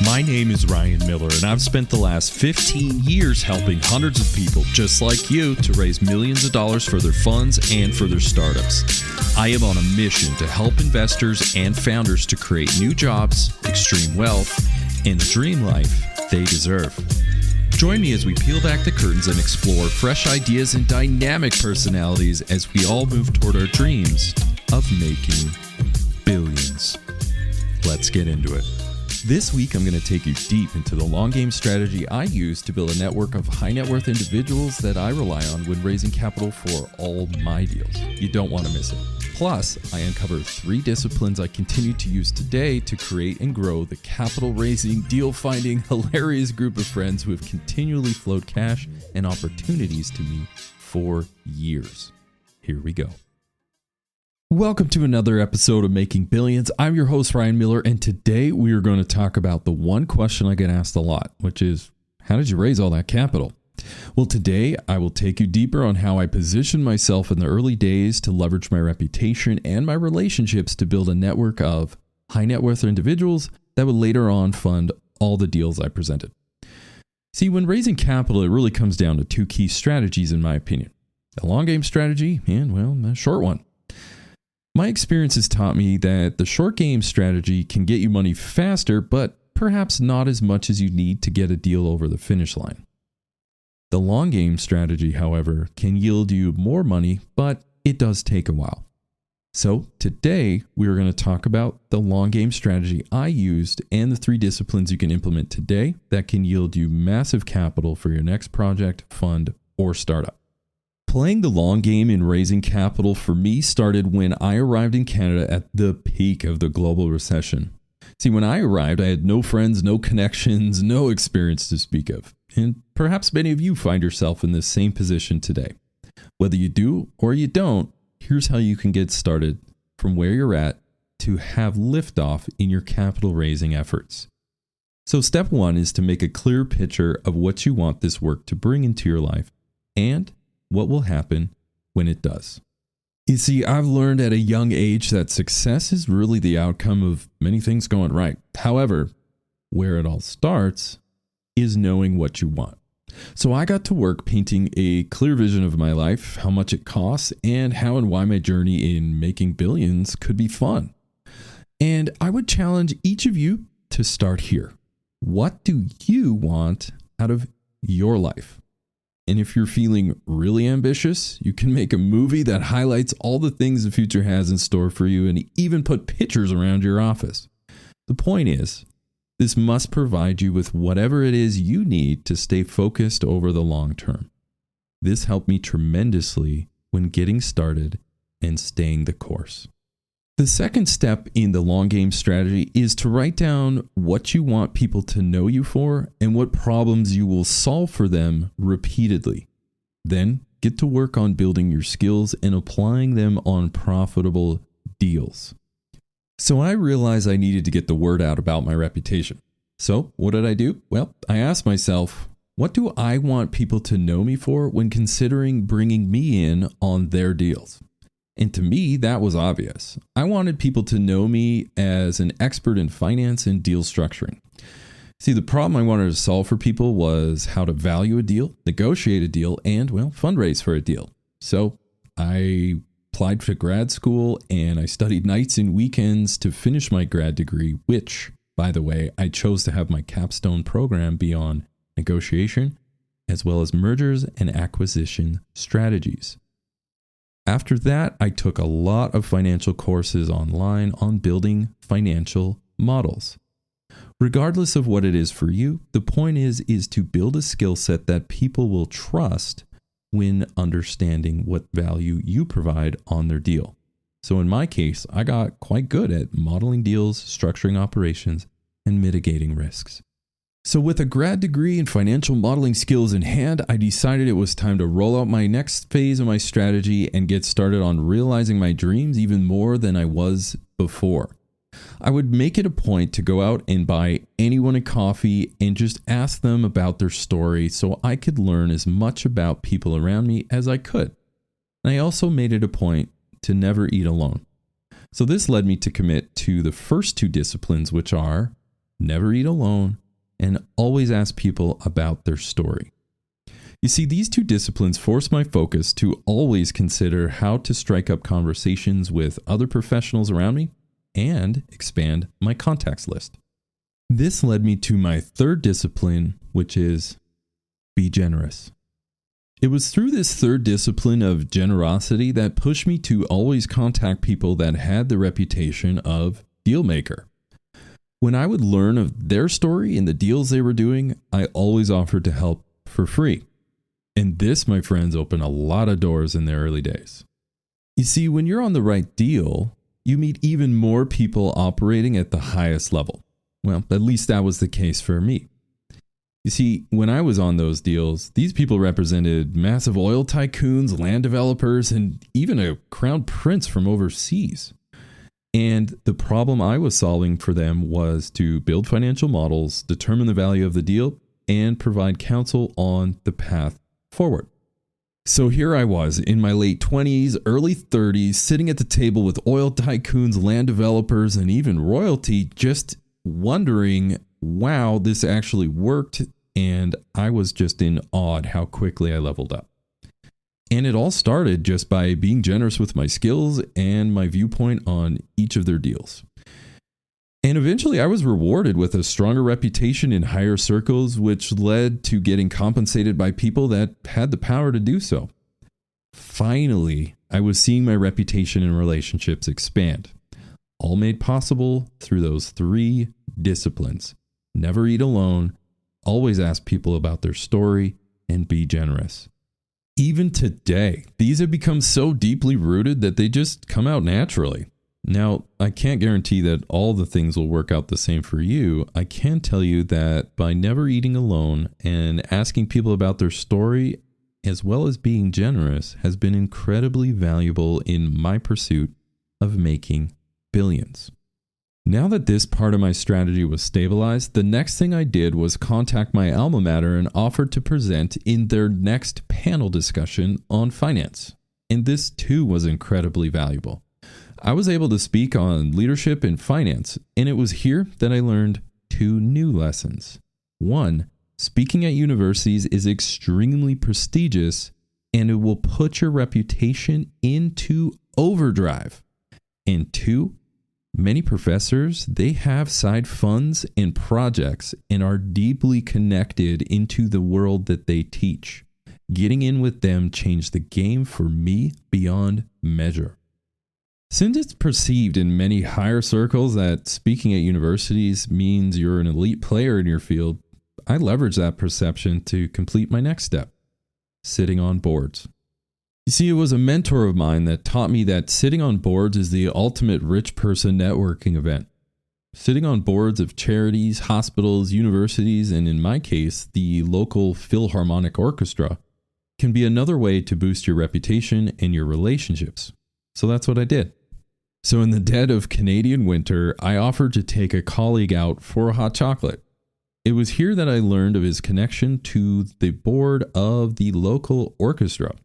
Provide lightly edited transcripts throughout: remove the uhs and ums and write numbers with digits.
My name is Ryan Miller, and I've spent the last 15 years helping hundreds of people just like you to raise millions of dollars for their funds and for their startups. I am on a mission to help investors and founders to create new jobs, extreme wealth, and the dream life they deserve. Join me as we peel back the curtains and explore fresh ideas and dynamic personalities as we all move toward our dreams of making billions. Let's get into it. This week, I'm going to take you deep into the long game strategy I use to build a network of high net worth individuals that I rely on when raising capital for all my deals. You don't want to miss it. Plus, I uncover 3 disciplines I continue to use today to create and grow the capital raising, deal finding, hilarious group of friends who have continually flowed cash and opportunities to me for years. Here we go. Welcome to another episode of Making Billions. I'm your host, Ryan Miller, and today we are going to talk about the one question I get asked a lot, which is, how did you raise all that capital? Well, today I will take you deeper on how I positioned myself in the early days to leverage my reputation and my relationships to build a network of high net worth individuals that would later on fund all the deals I presented. See, when raising capital, it really comes down to 2 key strategies, in my opinion. A long game strategy and, well, a short one. My experience has taught me that the short game strategy can get you money faster, but perhaps not as much as you need to get a deal over the finish line. The long game strategy, however, can yield you more money, but it does take a while. So today, we are going to talk about the long game strategy I used and the 3 disciplines you can implement today that can yield you massive capital for your next project, fund, or startup. Playing the long game in raising capital for me started when I arrived in Canada at the peak of the global recession. See, when I arrived, I had no friends, no connections, no experience to speak of. And perhaps many of you find yourself in this same position today. Whether you do or you don't, here's how you can get started from where you're at to have liftoff in your capital raising efforts. So step 1 is to make a clear picture of what you want this work to bring into your life and what will happen when it does. You see, I've learned at a young age that success is really the outcome of many things going right. However, where it all starts is knowing what you want. So I got to work painting a clear vision of my life, how much it costs, and how and why my journey in making billions could be fun. And I would challenge each of you to start here. What do you want out of your life? And if you're feeling really ambitious, you can make a movie that highlights all the things the future has in store for you and even put pictures around your office. The point is, this must provide you with whatever it is you need to stay focused over the long term. This helped me tremendously when getting started and staying the course. The second step in the long game strategy is to write down what you want people to know you for and what problems you will solve for them repeatedly. Then get to work on building your skills and applying them on profitable deals. So I realized I needed to get the word out about my reputation. So what did I do? Well, I asked myself, what do I want people to know me for when considering bringing me in on their deals? And to me, that was obvious. I wanted people to know me as an expert in finance and deal structuring. See, the problem I wanted to solve for people was how to value a deal, negotiate a deal, and, well, fundraise for a deal. So I applied to grad school and I studied nights and weekends to finish my grad degree, which, by the way, I chose to have my capstone program be on negotiation, as well as mergers and acquisition strategies. After that, I took a lot of financial courses online on building financial models. Regardless of what it is for you, the point is to build a skill set that people will trust when understanding what value you provide on their deal. So in my case, I got quite good at modeling deals, structuring operations, and mitigating risks. So with a grad degree and financial modeling skills in hand, I decided it was time to roll out my next phase of my strategy and get started on realizing my dreams even more than I was before. I would make it a point to go out and buy anyone a coffee and just ask them about their story so I could learn as much about people around me as I could. And I also made it a point to never eat alone. So this led me to commit to the first 2 disciplines, which are never eat alone, and always ask people about their story. You see, these two disciplines force my focus to always consider how to strike up conversations with other professionals around me and expand my contacts list. This led me to my third discipline, which is be generous. It was through this third discipline of generosity that pushed me to always contact people that had the reputation of deal maker. When I would learn of their story and the deals they were doing, I always offered to help for free. And this, my friends, opened a lot of doors in the early days. You see, when you're on the right deal, you meet even more people operating at the highest level. Well, at least that was the case for me. You see, when I was on those deals, these people represented massive oil tycoons, land developers, and even a crown prince from overseas. And the problem I was solving for them was to build financial models, determine the value of the deal, and provide counsel on the path forward. So here I was in my late 20s, early 30s, sitting at the table with oil tycoons, land developers, and even royalty, just wondering, wow, this actually worked. And I was just in awe at how quickly I leveled up. And it all started just by being generous with my skills and my viewpoint on each of their deals. And eventually I was rewarded with a stronger reputation in higher circles, which led to getting compensated by people that had the power to do so. Finally, I was seeing my reputation and relationships expand, all made possible through those three disciplines: never eat alone, always ask people about their story, and be generous. Even today, these have become so deeply rooted that they just come out naturally. Now, I can't guarantee that all the things will work out the same for you. I can tell you that by never eating alone and asking people about their story, as well as being generous, has been incredibly valuable in my pursuit of making billions. Now that this part of my strategy was stabilized, the next thing I did was contact my alma mater and offered to present in their next panel discussion on finance. And this too was incredibly valuable. I was able to speak on leadership and finance, and it was here that I learned two new lessons. One, speaking at universities is extremely prestigious, and it will put your reputation into overdrive. And two, many professors, they have side funds and projects and are deeply connected into the world that they teach. Getting in with them changed the game for me beyond measure. Since it's perceived in many higher circles that speaking at universities means you're an elite player in your field, I leverage that perception to complete my next step: sitting on boards. You see, it was a mentor of mine that taught me that sitting on boards is the ultimate rich person networking event. Sitting on boards of charities, hospitals, universities, and in my case, the local Philharmonic Orchestra, can be another way to boost your reputation and your relationships. So that's what I did. So in the dead of Canadian winter, I offered to take a colleague out for a hot chocolate. It was here that I learned of his connection to the board of the local orchestra.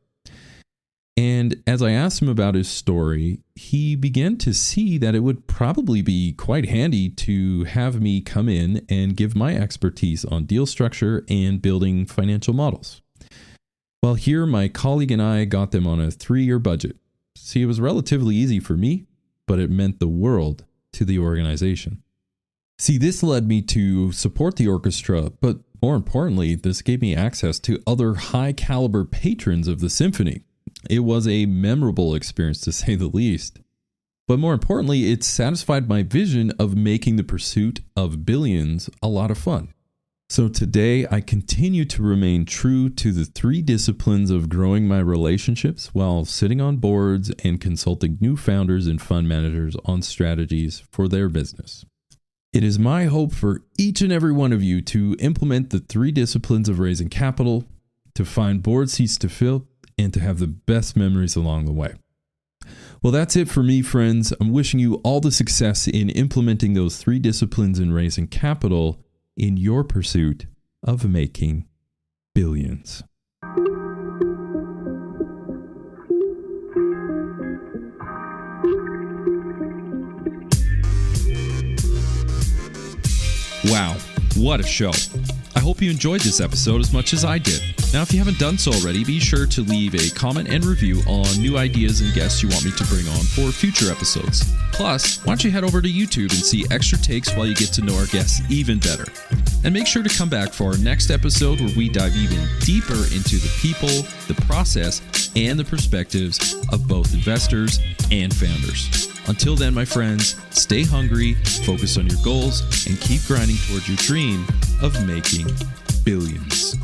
And as I asked him about his story, he began to see that it would probably be quite handy to have me come in and give my expertise on deal structure and building financial models. Well, here my colleague and I got them on a 3-year budget. See, it was relatively easy for me, but it meant the world to the organization. See, this led me to support the orchestra, but more importantly, this gave me access to other high caliber patrons of the symphony. It was a memorable experience, to say the least. But more importantly, it satisfied my vision of making the pursuit of billions a lot of fun. So today, I continue to remain true to the 3 disciplines of growing my relationships while sitting on boards and consulting new founders and fund managers on strategies for their business. It is my hope for each and every one of you to implement the 3 disciplines of raising capital, to find board seats to fill, and to have the best memories along the way. Well, that's it for me, friends. I'm wishing you all the success in implementing those 3 disciplines in raising capital in your pursuit of making billions. Wow, what a show. I hope you enjoyed this episode as much as I did. Now, if you haven't done so already, be sure to leave a comment and review on new ideas and guests you want me to bring on for future episodes. Plus, why don't you head over to YouTube and see extra takes while you get to know our guests even better. And make sure to come back for our next episode where we dive even deeper into the people, the process, and the perspectives of both investors and founders. Until then, my friends, stay hungry, focus on your goals, and keep grinding towards your dream of making billions.